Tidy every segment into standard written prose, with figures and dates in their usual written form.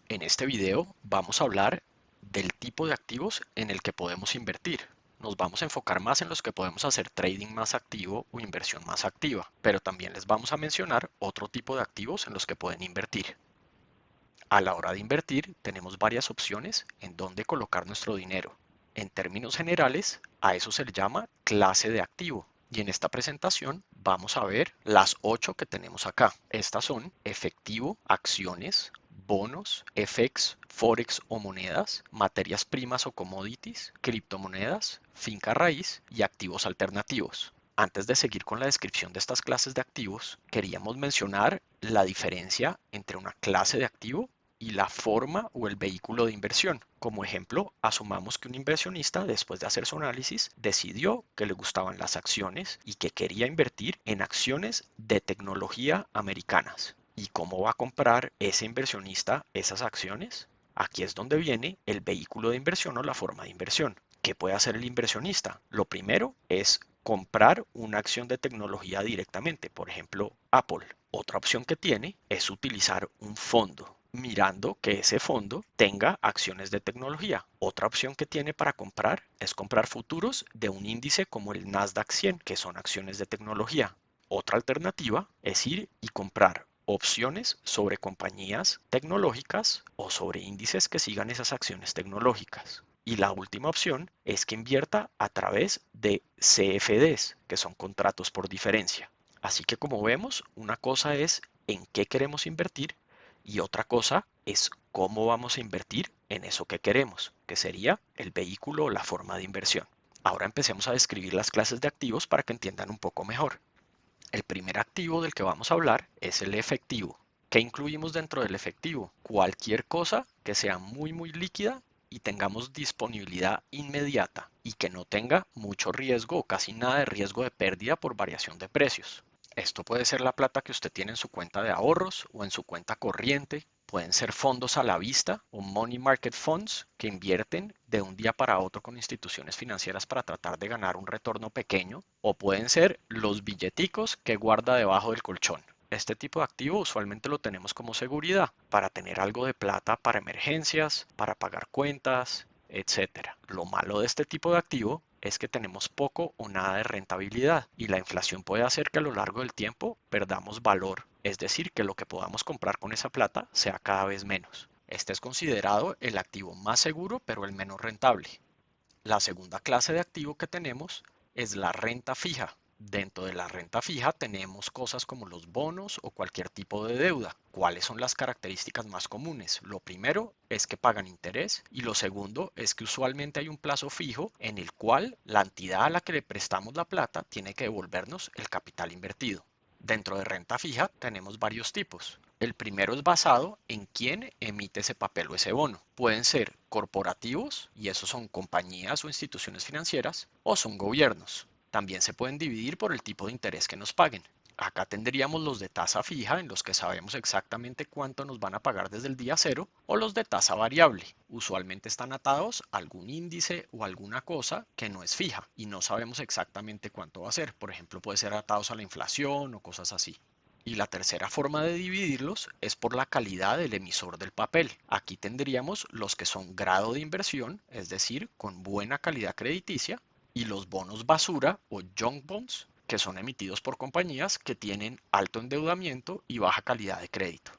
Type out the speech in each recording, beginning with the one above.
En este video vamos a hablar del tipo de activos en el que podemos invertir. Nos vamos a enfocar más en los que podemos hacer trading más activo o inversión más activa, pero también les vamos a mencionar otro tipo de activos en los que pueden invertir. A la hora de invertir tenemos varias opciones en dónde colocar nuestro dinero. En términos generales, a eso se le llama clase de activo. Y en esta presentación vamos a ver las 8 que tenemos acá. Estas son efectivo, acciones, bonos, FX, Forex o monedas, materias primas o commodities, criptomonedas, finca raíz y activos alternativos. Antes de seguir con la descripción de estas clases de activos, queríamos mencionar la diferencia entre una clase de activo y la forma o el vehículo de inversión. Como ejemplo, asumamos que un inversionista, después de hacer su análisis, decidió que le gustaban las acciones y que quería invertir en acciones de tecnología americanas. ¿Y cómo va a comprar ese inversionista esas acciones? Aquí es donde viene el vehículo de inversión o la forma de inversión. ¿Qué puede hacer el inversionista? Lo primero es comprar una acción de tecnología directamente, por ejemplo, Apple. Otra opción que tiene es utilizar un fondo, mirando que ese fondo tenga acciones de tecnología. Otra opción que tiene para comprar es comprar futuros de un índice como el Nasdaq 100, que son acciones de tecnología. Otra alternativa es ir y comprar opciones sobre compañías tecnológicas o sobre índices que sigan esas acciones tecnológicas. Y la última opción es que invierta a través de CFDs, que son contratos por diferencia. Así que como vemos, una cosa es en qué queremos invertir y otra cosa es cómo vamos a invertir en eso que queremos, que sería el vehículo o la forma de inversión. Ahora empecemos a describir las clases de activos para que entiendan un poco mejor. El primer activo del que vamos a hablar es el efectivo. ¿Qué incluimos dentro del efectivo? Cualquier cosa que sea muy líquida y tengamos disponibilidad inmediata y que no tenga mucho riesgo o casi nada de riesgo de pérdida por variación de precios. Esto puede ser la plata que usted tiene en su cuenta de ahorros o en su cuenta corriente. Pueden ser fondos a la vista o money market funds que invierten de un día para otro con instituciones financieras para tratar de ganar un retorno pequeño. O pueden ser los billeticos que guarda debajo del colchón. Este tipo de activo usualmente lo tenemos como seguridad para tener algo de plata para emergencias, para pagar cuentas, etcétera. Lo malo de este tipo de activo es que tenemos poco o nada de rentabilidad y la inflación puede hacer que a lo largo del tiempo perdamos valor, es decir, que lo que podamos comprar con esa plata sea cada vez menos. Este es considerado el activo más seguro pero el menos rentable. La segunda clase de activo que tenemos es la renta fija. Dentro de la renta fija tenemos cosas como los bonos o cualquier tipo de deuda. ¿Cuáles son las características más comunes? Lo primero es que pagan interés y lo segundo es que usualmente hay un plazo fijo en el cual la entidad a la que le prestamos la plata tiene que devolvernos el capital invertido. Dentro de renta fija tenemos varios tipos. El primero es basado en quién emite ese papel o ese bono. Pueden ser corporativos, y esos son compañías o instituciones financieras, o son gobiernos. También se pueden dividir por el tipo de interés que nos paguen. Acá tendríamos los de tasa fija, en los que sabemos exactamente cuánto nos van a pagar desde el día cero, o los de tasa variable. Usualmente están atados a algún índice o alguna cosa que no es fija y no sabemos exactamente cuánto va a ser. Por ejemplo, puede ser atados a la inflación o cosas así. Y la tercera forma de dividirlos es por la calidad del emisor del papel. Aquí tendríamos los que son grado de inversión, es decir, con buena calidad crediticia, y los bonos basura o junk bonds, que son emitidos por compañías que tienen alto endeudamiento y baja calidad de crédito.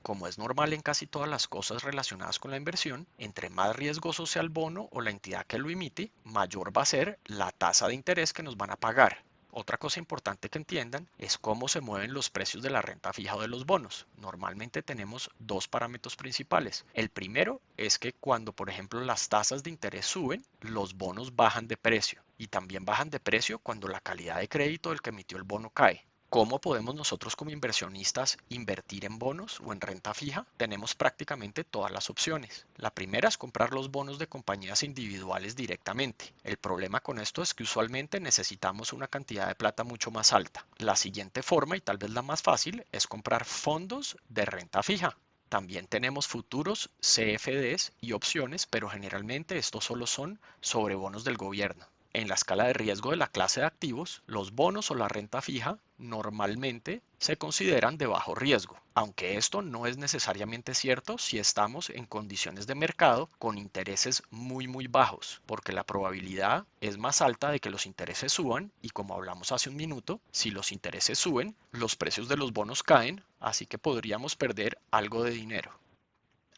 Como es normal en casi todas las cosas relacionadas con la inversión, entre más riesgoso sea el bono o la entidad que lo emite, mayor va a ser la tasa de interés que nos van a pagar. Otra cosa importante que entiendan es cómo se mueven los precios de la renta fija o de los bonos. Normalmente tenemos dos parámetros principales. El primero es que cuando, por ejemplo, las tasas de interés suben, los bonos bajan de precio y también bajan de precio cuando la calidad de crédito del que emitió el bono cae. ¿Cómo podemos nosotros como inversionistas invertir en bonos o en renta fija? Tenemos prácticamente todas las opciones. La primera es comprar los bonos de compañías individuales directamente. El problema con esto es que usualmente necesitamos una cantidad de plata mucho más alta. La siguiente forma, y tal vez la más fácil, es comprar fondos de renta fija. También tenemos futuros, CFDs y opciones, pero generalmente estos solo son sobre bonos del gobierno. En la escala de riesgo de la clase de activos, los bonos o la renta fija normalmente se consideran de bajo riesgo, aunque esto no es necesariamente cierto si estamos en condiciones de mercado con intereses muy bajos, porque la probabilidad es más alta de que los intereses suban y, como hablamos hace un minuto, si los intereses suben, los precios de los bonos caen, así que podríamos perder algo de dinero.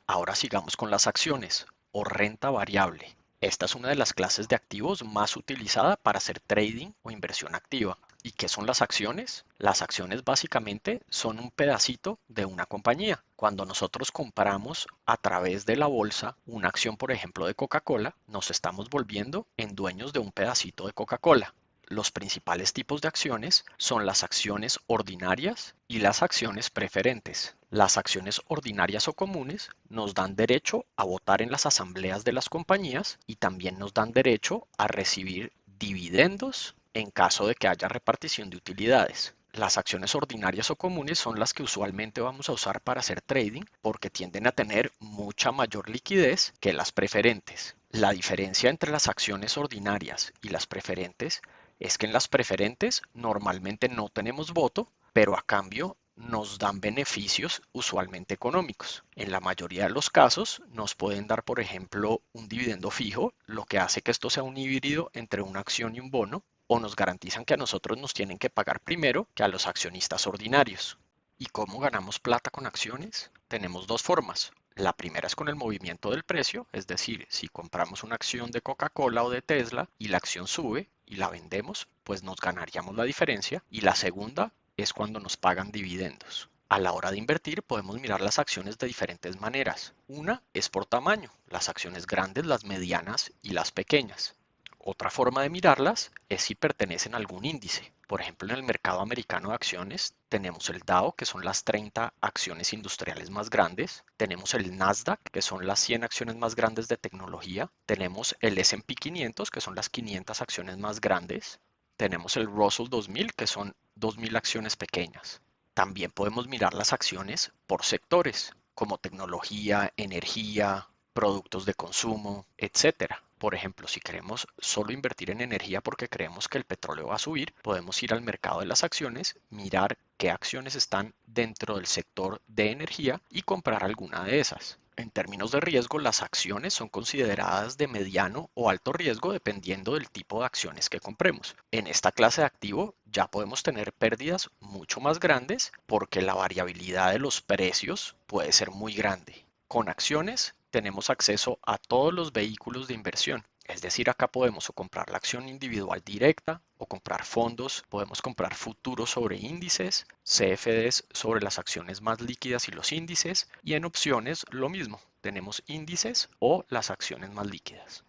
Ahora sigamos con las acciones o renta variable. Esta es una de las clases de activos más utilizada para hacer trading o inversión activa. ¿Y qué son las acciones? Las acciones básicamente son un pedacito de una compañía. Cuando nosotros compramos a través de la bolsa una acción, por ejemplo, de Coca-Cola, nos estamos volviendo en dueños de un pedacito de Coca-Cola. Los principales tipos de acciones son las acciones ordinarias y las acciones preferentes. Las acciones ordinarias o comunes nos dan derecho a votar en las asambleas de las compañías y también nos dan derecho a recibir dividendos en caso de que haya repartición de utilidades. Las acciones ordinarias o comunes son las que usualmente vamos a usar para hacer trading porque tienden a tener mucha mayor liquidez que las preferentes. La diferencia entre las acciones ordinarias y las preferentes es que en las preferentes normalmente no tenemos voto, pero a cambio nos dan beneficios usualmente económicos. En la mayoría de los casos nos pueden dar, por ejemplo, un dividendo fijo, lo que hace que esto sea un híbrido entre una acción y un bono, o nos garantizan que a nosotros nos tienen que pagar primero que a los accionistas ordinarios. ¿Y cómo ganamos plata con acciones? Tenemos dos formas. La primera es con el movimiento del precio, es decir, si compramos una acción de Coca-Cola o de Tesla y la acción sube y la vendemos, pues nos ganaríamos la diferencia. Y la segunda es cuando nos pagan dividendos. A la hora de invertir podemos mirar las acciones de diferentes maneras. Una es por tamaño, las acciones grandes, las medianas y las pequeñas. Otra forma de mirarlas es si pertenecen a algún índice. Por ejemplo, en el mercado americano de acciones tenemos el Dow, que son las 30 acciones industriales más grandes. Tenemos el Nasdaq, que son las 100 acciones más grandes de tecnología. Tenemos el S&P 500, que son las 500 acciones más grandes. Tenemos el Russell 2000, que son 2000 acciones pequeñas. También podemos mirar las acciones por sectores, como tecnología, energía, productos de consumo, etcétera. Por ejemplo, si queremos solo invertir en energía porque creemos que el petróleo va a subir, podemos ir al mercado de las acciones, mirar qué acciones están dentro del sector de energía y comprar alguna de esas. En términos de riesgo, las acciones son consideradas de mediano o alto riesgo dependiendo del tipo de acciones que compremos. En esta clase de activo ya podemos tener pérdidas mucho más grandes porque la variabilidad de los precios puede ser muy grande. Con acciones tenemos acceso a todos los vehículos de inversión. Es decir, acá podemos o comprar la acción individual directa o comprar fondos, podemos comprar futuros sobre índices, CFDs sobre las acciones más líquidas y los índices, y en opciones lo mismo, tenemos índices o las acciones más líquidas.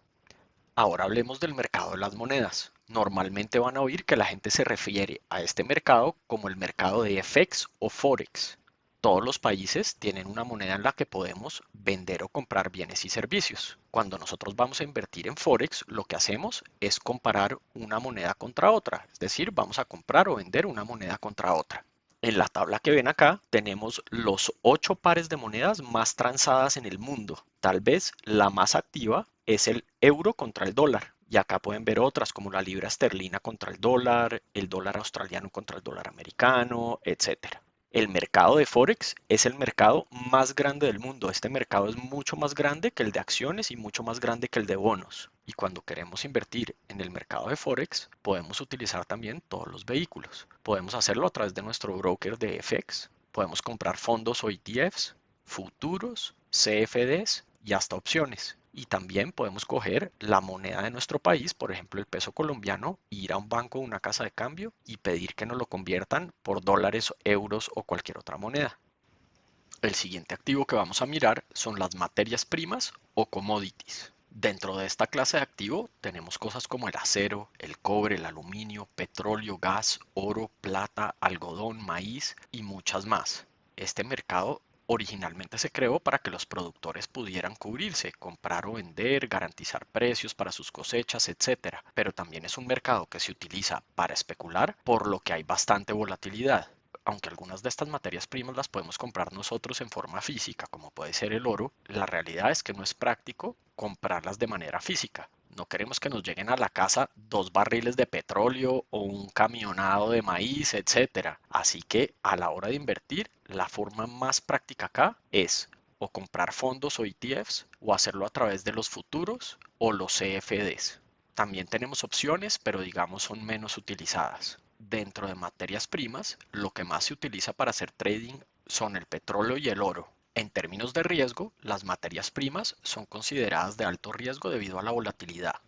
Ahora hablemos del mercado de las monedas. Normalmente van a oír que la gente se refiere a este mercado como el mercado de FX o Forex. Todos los países tienen una moneda en la que podemos vender o comprar bienes y servicios. Cuando nosotros vamos a invertir en Forex, lo que hacemos es comparar una moneda contra otra, es decir, vamos a comprar o vender una moneda contra otra. En la tabla que ven acá tenemos los 8 pares de monedas más transadas en el mundo. Tal vez la más activa es el euro contra el dólar. Y acá pueden ver otras como la libra esterlina contra el dólar australiano contra el dólar americano, etc. El mercado de Forex es el mercado más grande del mundo. Este mercado es mucho más grande que el de acciones y mucho más grande que el de bonos. Y cuando queremos invertir en el mercado de Forex, podemos utilizar también todos los vehículos. Podemos hacerlo a través de nuestro broker de FX. Podemos comprar fondos o ETFs, futuros, CFDs y hasta opciones. Y también podemos coger la moneda de nuestro país, por ejemplo el peso colombiano, ir a un banco o una casa de cambio y pedir que nos lo conviertan por dólares, euros o cualquier otra moneda. El siguiente activo que vamos a mirar son las materias primas o commodities. Dentro de esta clase de activo tenemos cosas como el acero, el cobre, el aluminio, petróleo, gas, oro, plata, algodón, maíz y muchas más. Este mercado originalmente se creó para que los productores pudieran cubrirse, comprar o vender, garantizar precios para sus cosechas, etcétera. Pero también es un mercado que se utiliza para especular, por lo que hay bastante volatilidad. Aunque algunas de estas materias primas las podemos comprar nosotros en forma física, como puede ser el oro, la realidad es que no es práctico comprarlas de manera física. No queremos que nos lleguen a la casa 2 barriles de petróleo o un camionado de maíz, etcétera. Así que a la hora de invertir, la forma más práctica acá es o comprar fondos o ETFs o hacerlo a través de los futuros o los CFDs. También tenemos opciones, pero digamos son menos utilizadas. Dentro de materias primas, lo que más se utiliza para hacer trading son el petróleo y el oro. En términos de riesgo, las materias primas son consideradas de alto riesgo debido a la volatilidad.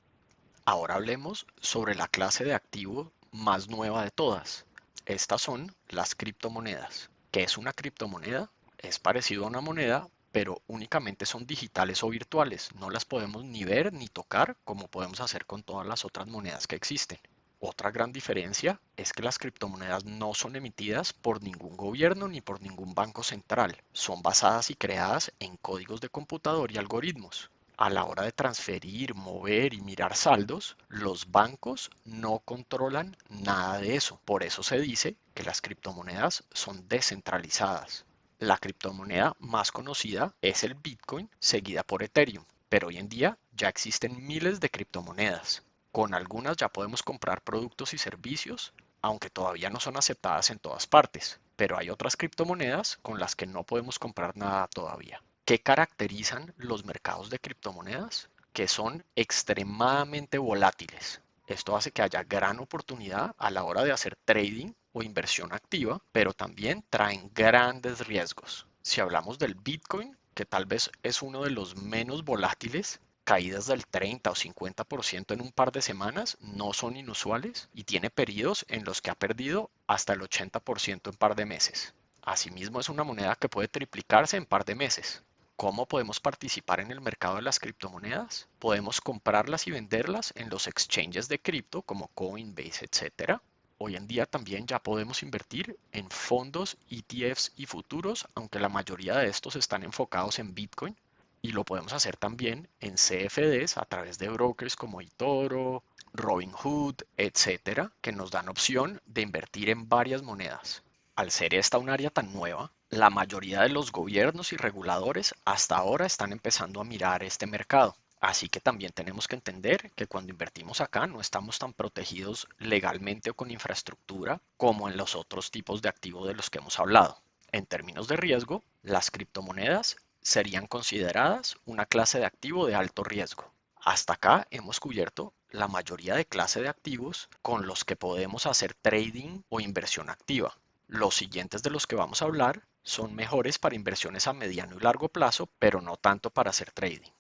Ahora hablemos sobre la clase de activo más nueva de todas. Estas son las criptomonedas. ¿Qué es una criptomoneda? Es parecido a una moneda, pero únicamente son digitales o virtuales. No las podemos ni ver ni tocar como podemos hacer con todas las otras monedas que existen. Otra gran diferencia es que las criptomonedas no son emitidas por ningún gobierno ni por ningún banco central. Son basadas y creadas en códigos de computador y algoritmos. A la hora de transferir, mover y mirar saldos, los bancos no controlan nada de eso. Por eso se dice que las criptomonedas son descentralizadas. La criptomoneda más conocida es el Bitcoin, seguida por Ethereum, pero hoy en día ya existen miles de criptomonedas. Con algunas ya podemos comprar productos y servicios, aunque todavía no son aceptadas en todas partes, pero hay otras criptomonedas con las que no podemos comprar nada todavía. ¿Qué caracterizan los mercados de criptomonedas? Que son extremadamente volátiles. Esto hace que haya gran oportunidad a la hora de hacer trading o inversión activa, pero también traen grandes riesgos. Si hablamos del Bitcoin, que tal vez es uno de los menos volátiles, caídas del 30 o 50% en un par de semanas no son inusuales y tiene periodos en los que ha perdido hasta el 80% en par de meses. Asimismo, es una moneda que puede triplicarse en par de meses. ¿Cómo podemos participar en el mercado de las criptomonedas? Podemos comprarlas y venderlas en los exchanges de cripto como Coinbase, etcétera. Hoy en día también ya podemos invertir en fondos, ETFs y futuros, aunque la mayoría de estos están enfocados en Bitcoin. Y lo podemos hacer también en CFDs a través de brokers como eToro, Robinhood, etcétera, que nos dan opción de invertir en varias monedas. Al ser esta un área tan nueva, la mayoría de los gobiernos y reguladores hasta ahora están empezando a mirar este mercado. Así que también tenemos que entender que cuando invertimos acá no estamos tan protegidos legalmente o con infraestructura como en los otros tipos de activos de los que hemos hablado. En términos de riesgo, las criptomonedas serían consideradas una clase de activo de alto riesgo. Hasta acá hemos cubierto la mayoría de clase de activos con los que podemos hacer trading o inversión activa. Los siguientes de los que vamos a hablar son mejores para inversiones a mediano y largo plazo, pero no tanto para hacer trading.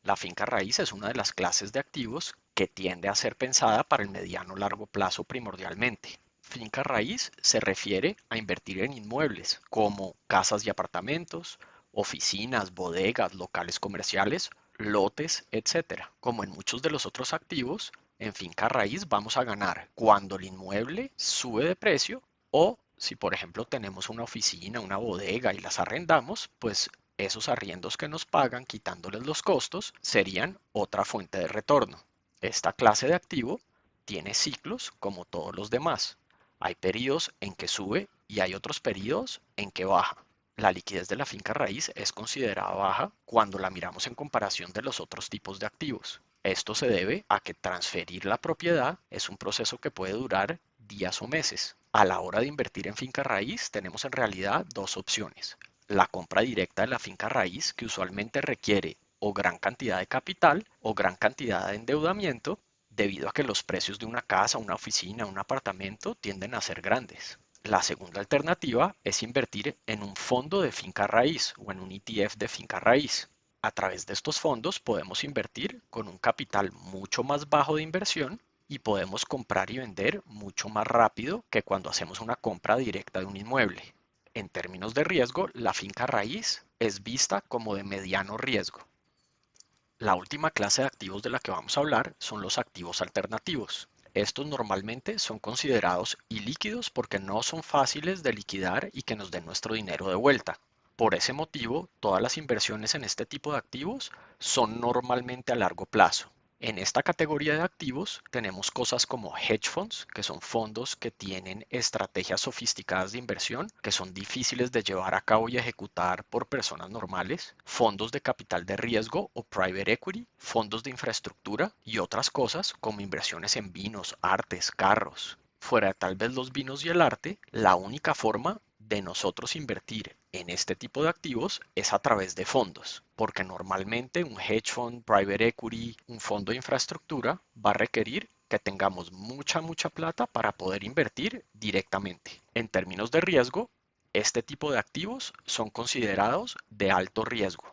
La finca raíz es una de las clases de activos que tiende a ser pensada para el mediano o largo plazo primordialmente. Finca raíz se refiere a invertir en inmuebles como casas y apartamentos, oficinas, bodegas, locales comerciales, lotes, etcétera. Como en muchos de los otros activos, en finca raíz vamos a ganar cuando el inmueble sube de precio o si por ejemplo tenemos una oficina, una bodega y las arrendamos, pues esos arriendos que nos pagan, quitándoles los costos, serían otra fuente de retorno. Esta clase de activo tiene ciclos como todos los demás. Hay periodos en que sube y hay otros periodos en que baja. La liquidez de la finca raíz es considerada baja cuando la miramos en comparación de los otros tipos de activos. Esto se debe a que transferir la propiedad es un proceso que puede durar días o meses. A la hora de invertir en finca raíz tenemos en realidad dos opciones. La compra directa de la finca raíz, que usualmente requiere o gran cantidad de capital o gran cantidad de endeudamiento, debido a que los precios de una casa, una oficina, un apartamento tienden a ser grandes. La segunda alternativa es invertir en un fondo de finca raíz o en un ETF de finca raíz. A través de estos fondos podemos invertir con un capital mucho más bajo de inversión y podemos comprar y vender mucho más rápido que cuando hacemos una compra directa de un inmueble. En términos de riesgo, la finca raíz es vista como de mediano riesgo. La última clase de activos de la que vamos a hablar son los activos alternativos. Estos normalmente son considerados ilíquidos porque no son fáciles de liquidar y que nos den nuestro dinero de vuelta. Por ese motivo, todas las inversiones en este tipo de activos son normalmente a largo plazo. En esta categoría de activos tenemos cosas como hedge funds, que son fondos que tienen estrategias sofisticadas de inversión, que son difíciles de llevar a cabo y ejecutar por personas normales, fondos de capital de riesgo o private equity, fondos de infraestructura y otras cosas como inversiones en vinos, artes, carros. Fuera de tal vez los vinos y el arte, la única forma de nosotros invertir en este tipo de activos es a través de fondos, porque normalmente un hedge fund, private equity, un fondo de infraestructura va a requerir que tengamos mucha plata para poder invertir directamente. En términos de riesgo, este tipo de activos son considerados de alto riesgo.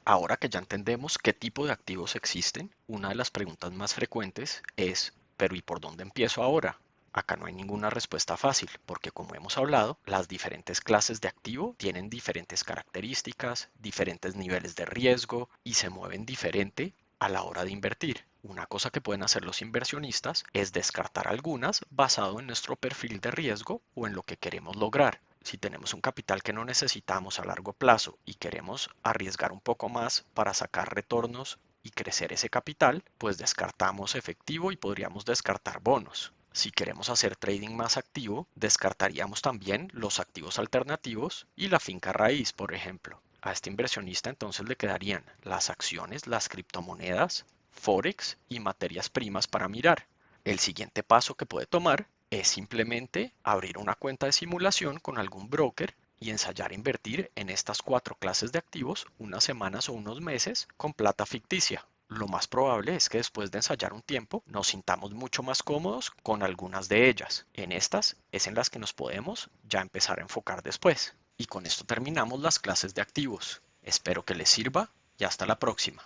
Ahora que ya entendemos qué tipo de activos existen, una de las preguntas más frecuentes es, pero ¿y por dónde empiezo ahora? Acá no hay ninguna respuesta fácil, porque como hemos hablado, las diferentes clases de activo tienen diferentes características, diferentes niveles de riesgo y se mueven diferente a la hora de invertir. Una cosa que pueden hacer los inversionistas es descartar algunas basado en nuestro perfil de riesgo o en lo que queremos lograr. Si tenemos un capital que no necesitamos a largo plazo y queremos arriesgar un poco más para sacar retornos y crecer ese capital, pues descartamos efectivo y podríamos descartar bonos. Si queremos hacer trading más activo, descartaríamos también los activos alternativos y la finca raíz, por ejemplo. A este inversionista entonces le quedarían las acciones, las criptomonedas, forex y materias primas para mirar. El siguiente paso que puede tomar es simplemente abrir una cuenta de simulación con algún broker y ensayar invertir en estas cuatro clases de activos unas semanas o unos meses con plata ficticia. Lo más probable es que después de ensayar un tiempo nos sintamos mucho más cómodos con algunas de ellas. En estas es en las que nos podemos ya empezar a enfocar después. Y con esto terminamos las clases de activos. Espero que les sirva y hasta la próxima.